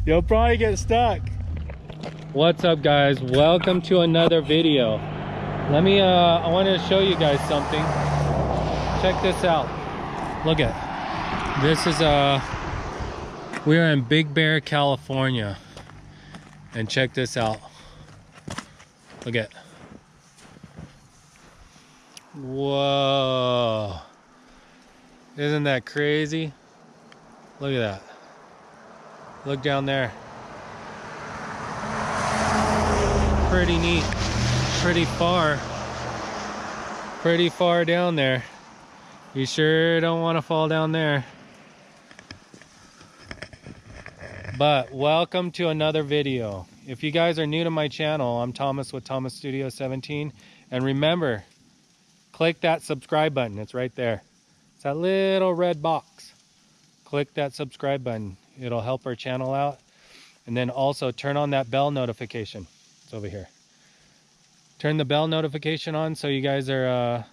You'll probably get stuck. What's up, guys? Welcome to another video. I wanted to show you guys something. Check this out. Look at this. We are in Big Bear, California, and check this out. Look at. Whoa! Isn't that crazy? Look at that. Look down there. Pretty neat. Pretty far down there. You sure don't want to fall down there. But welcome to another video. If you guys are new to my channel, I'm Thomas with Thomas Studio 17, and remember, click that subscribe button. It's right there. It's that little red box. Click that subscribe button. It'll help our channel out. And then also turn on that bell notification. It's over here. Turn the bell notification on so you guys are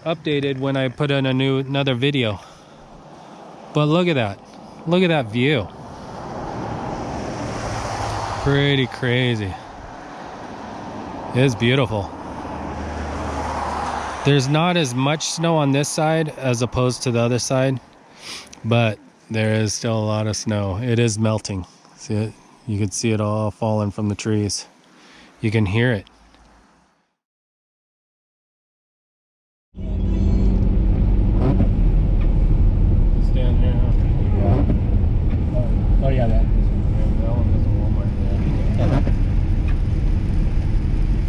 updated when I put in another video. But look at that. Look at that view. Pretty crazy. It's beautiful. There's not as much snow on this side as opposed to the other side, but there is still a lot of snow. It is melting. See it? You can see it all falling from the trees. You can hear it. Stand here, huh? Oh yeah, that is. That one is a Walmart. Yeah.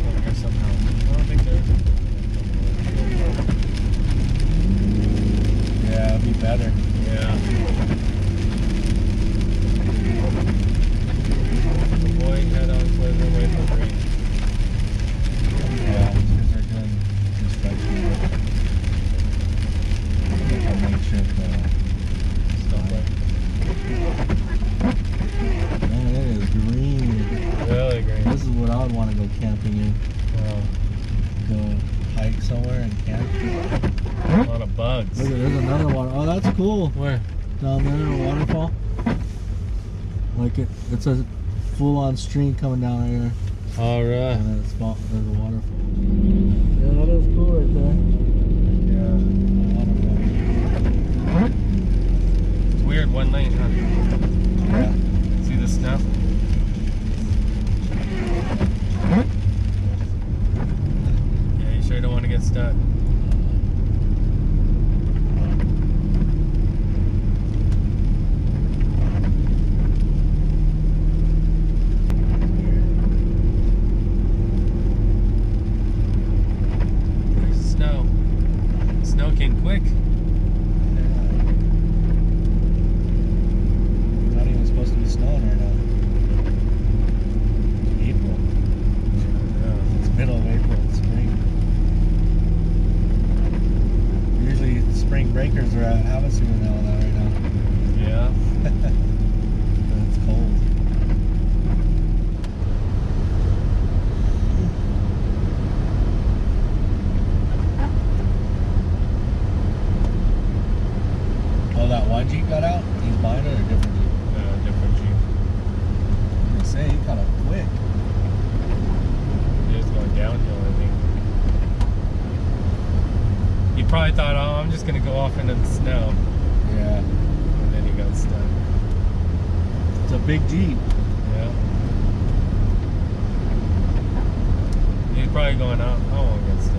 I guess somehow. I don't think there is. Yeah, it'd be better. Yeah. Avoid head-on collision away from green. Yeah, because they're doing construction work. I'll make sure the Stuff like man, it is green. really green. This is what I would want to go camping in. Go hike somewhere and camp. A lot of bugs. Look, there's another one. Oh, that's cool. Where? Down there, a waterfall. Like it's a full-on stream coming down right here. All right. And then there's a waterfall. Yeah, that is cool right there. Yeah. Waterfall. It's weird, one lane, huh? Yeah. See the snow? Yeah, you sure don't want to get stuck. There's snow. Snow came quick. Not even supposed to be snowing right now. It's April. Yeah. It's middle of April. It's spring. Usually spring breakers are at Havasu now right now. Yeah. But it's cold. Oh, that one Jeep got out? He's mine or a different Jeep? Different Jeep. I'm gonna say, he got out quick. He was going downhill, I think. He probably thought, oh, I'm just gonna go off into the snow. Yeah. And then he got stuck. It's a big Jeep. Yeah. He's probably going out, I won't get stuck.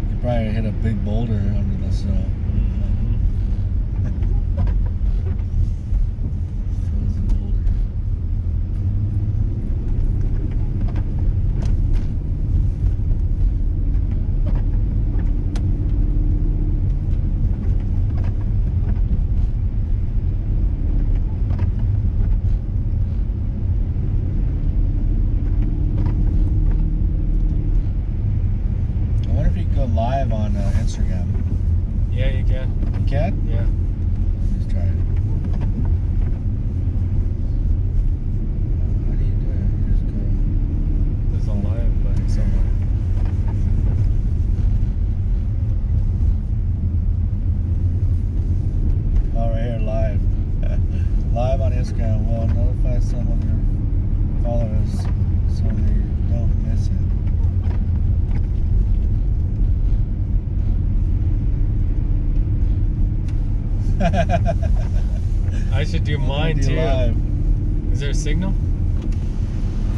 He probably hit a big boulder under the snow. Frozen boulder. live on Instagram. Yeah, you can. You can? Yeah. Let's try it. How do you do it? You just go. There's a live button somewhere. Oh, right here, live. Live on Instagram. Well, notify some of your followers so they don't miss it. I should do mine too. Live. Is there a signal?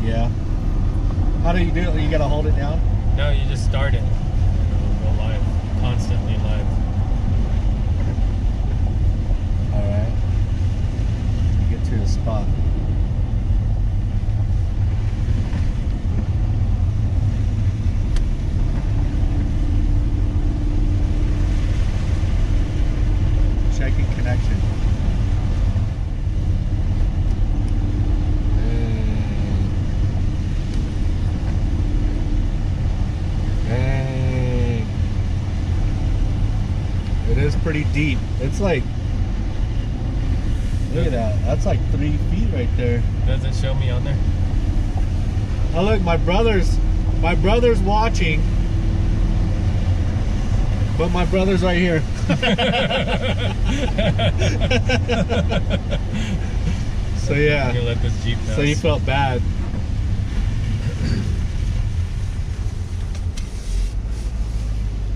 Yeah. How do you do it? You gotta hold it down? No, you just start it. It'll go live. Constantly live. Alright. Get to the spot. Checking connection. Dang. It is pretty deep. It's like, look at that. That's like 3 feet right there. Doesn't show me on there. Oh look, my brother's watching. But my brother's right here. So yeah. I'm gonna let this Jeep pass. So you felt bad.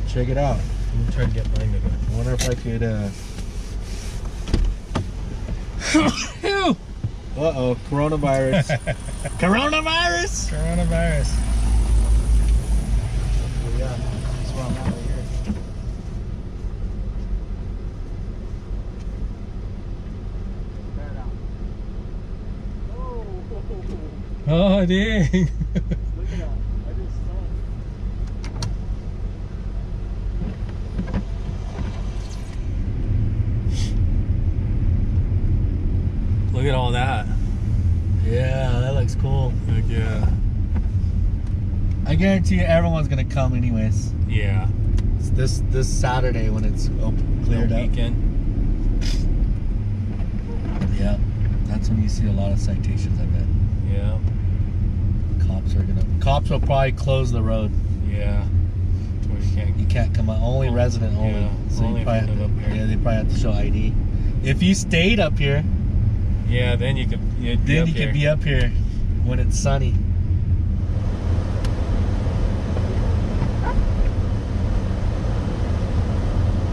Check it out. I'm gonna try to get mine to go. I wonder if I could uh-oh, coronavirus. Coronavirus! Coronavirus. Yeah, that's why I'm out right here. Oh, dang. Look at that. I just saw Look at all that. Yeah, that looks cool. Heck yeah. I guarantee you everyone's gonna come anyways. Yeah. It's this Saturday when it's cleared The up. weekend. Yeah, that's when you see a lot of citations, I bet. Yeah. Cops will probably close the road. Yeah. That's where You can't come out. Only resident only. Yeah, So only you probably if you have live to, up here. yeah, they probably have to show ID. If you stayed up here, Yeah, then you could. then you could be up here when it's sunny.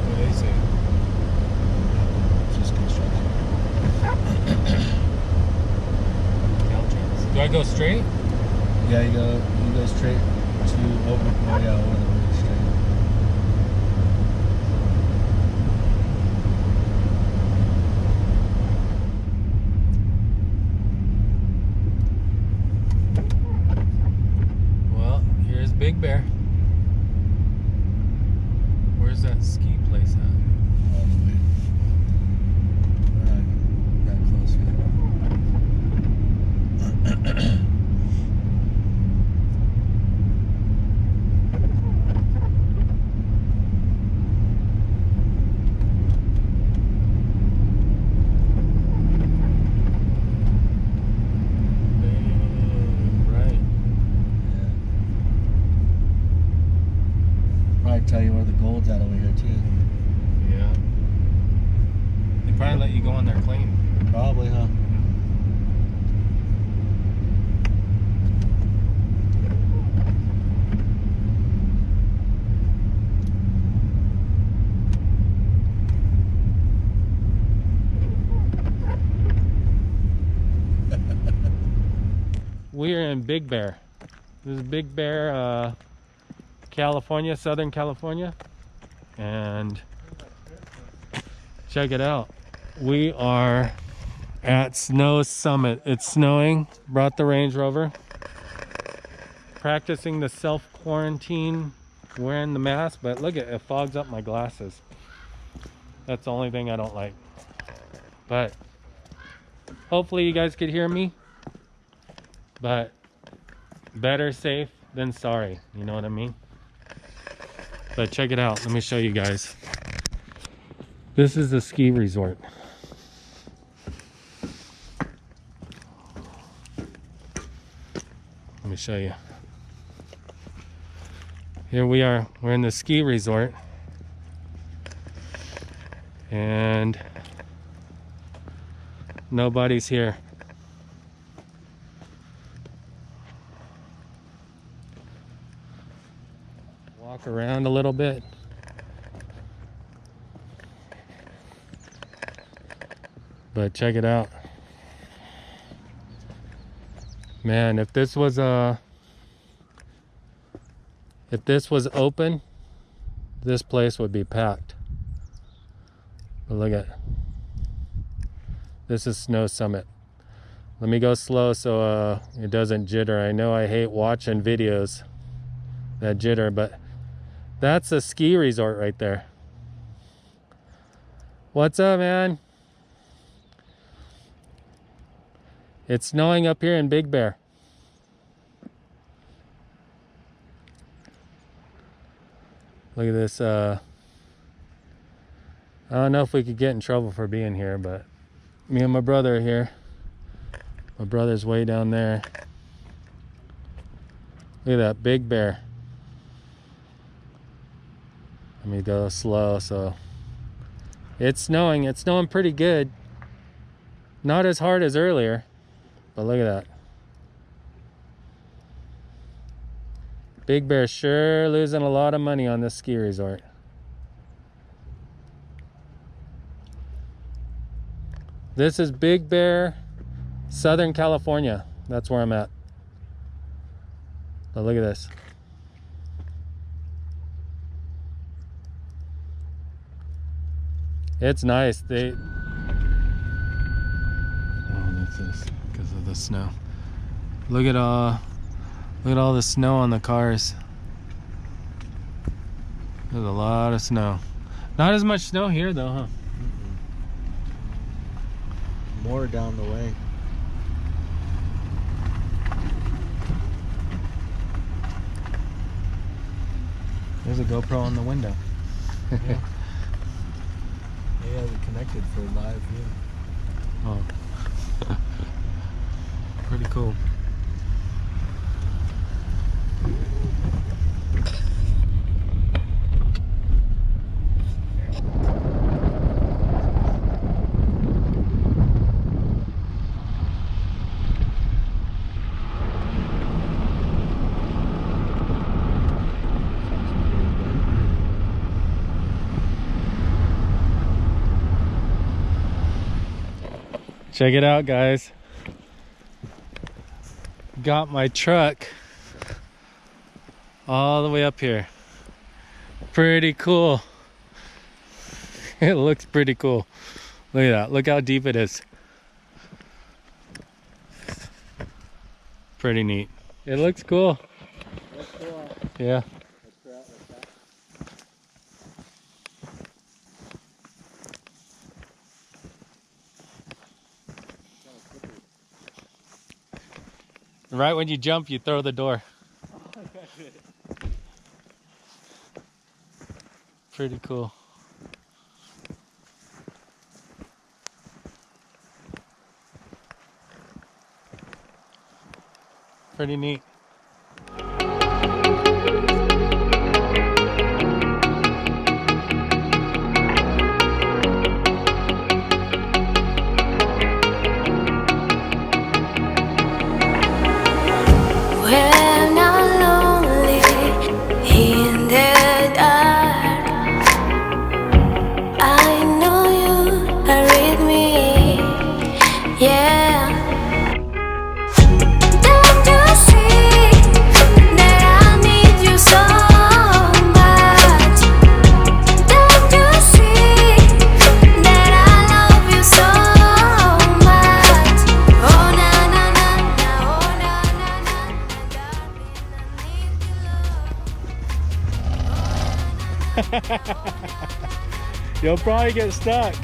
What do they say? It's just construction. Caltrans. Do I go straight? Yeah, you go straight to over the bridge straight. Well, here's Big Bear. Where's that ski place at? All the way. We're not that close yet. Right. Probably tell you where the gold's at over here too. Yeah. They probably let you go on their claim. Probably, huh? We are in Big Bear. This is Big Bear, California, Southern California. And check it out. We are at Snow Summit. It's snowing. Brought the Range Rover. Practicing the self-quarantine, wearing the mask, but look at it, fogs up my glasses. That's the only thing I don't like. But hopefully you guys could hear me. But better safe than sorry, you know what I mean? But check it out, let me show you guys. This is the ski resort. Let me show you. Here we are. We're in the ski resort. And nobody's here. Walk around a little bit. But check it out. Man, if this was open, this place would be packed. But look at, this is Snow Summit. Let me go slow so it doesn't jitter. I know I hate watching videos that jitter, but that's a ski resort right there. What's up, man? It's snowing up here in Big Bear. Look at this. I don't know if we could get in trouble for being here, but me and my brother are here. My brother's way down there. Look at that Big Bear. Let me go slow. So it's snowing. It's snowing pretty good. Not as hard as earlier, but look at that. Big Bear sure losing a lot of money on this ski resort. This is Big Bear, Southern California. That's where I'm at. But look at this. It's nice. Oh, that's this because of the snow. Look at all the snow on the cars. There's a lot of snow. Not as much snow here though, huh? More down the way. There's a GoPro on the window. Yeah. They have it connected for live view. Oh. Pretty cool. Check it out, guys. Got my truck all the way up here. Pretty cool. It looks pretty cool. Look at that. Look how deep it is. Pretty neat. It looks cool. That's cool. Yeah. Right when you jump, you throw the door. Pretty cool. Pretty neat. When I'm lonely in the dark, I know you are with me, yeah. Don't you see that I need you so much? Don't you see that I love you so much? Oh na na na na, oh na na na, darling, I need you. You'll probably get stuck.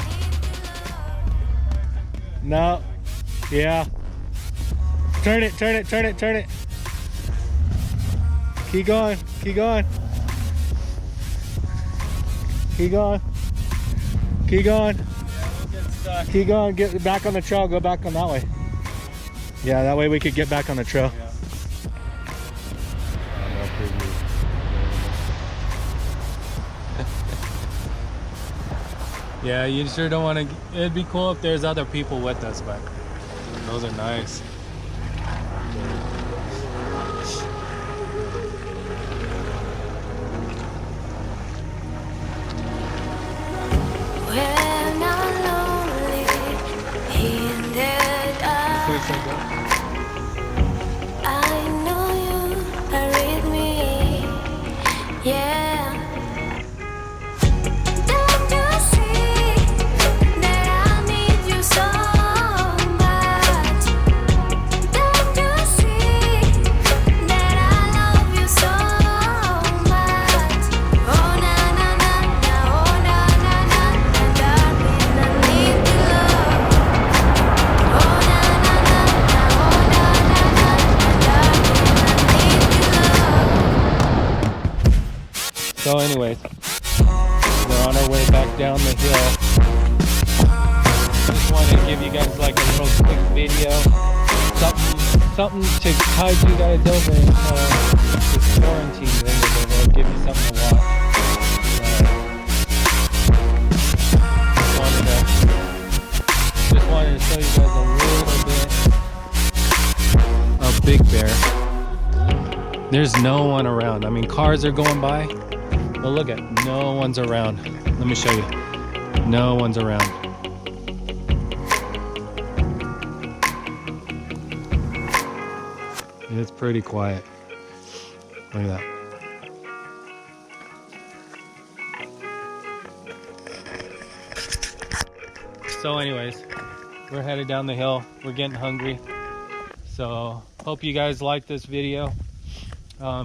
No. Yeah. Turn it, turn it, turn it, turn it. Keep going, keep going. Keep going. Keep going. We'll get stuck. Keep going. Get back on the trail. Go back on that way. Yeah, that way we could get back on the trail. Yeah. Yeah, you sure don't want to. It'd be cool if there's other people with us, but those are nice. When I'm lonely in the dark, I know you are with me. Yeah. Don't you see that I need you so much? Don't you see that I love you so much? Oh na na na na, oh na na na na, darling, I need your love. Oh na na na na, oh na na na na, darling, I need your love. So, anyways, we're on our way back down the hill. Just wanted to give you guys like a little quick video, something to tide you guys over until this quarantine thing is over. It'll give you something to watch. Just wanted to show you guys a little bit of Big Bear. There's no one around. I mean, cars are going by, but look at, no one's around. Let me show you. No one's around. It's pretty quiet. Look at that. So anyways, we're headed down the hill. We're getting hungry. So hope you guys like this video.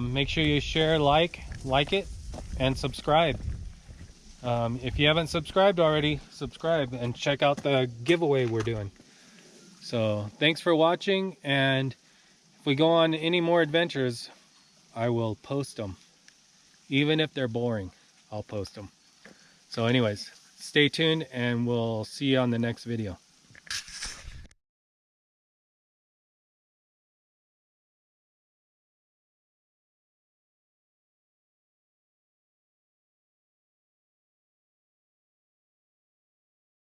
Make sure you share, like it, and subscribe. If you haven't subscribed already, subscribe and check out the giveaway we're doing. So thanks for watching, and if we go on any more adventures, I will post them. Even if they're boring, I'll post them. So anyways, stay tuned and we'll see you on the next video.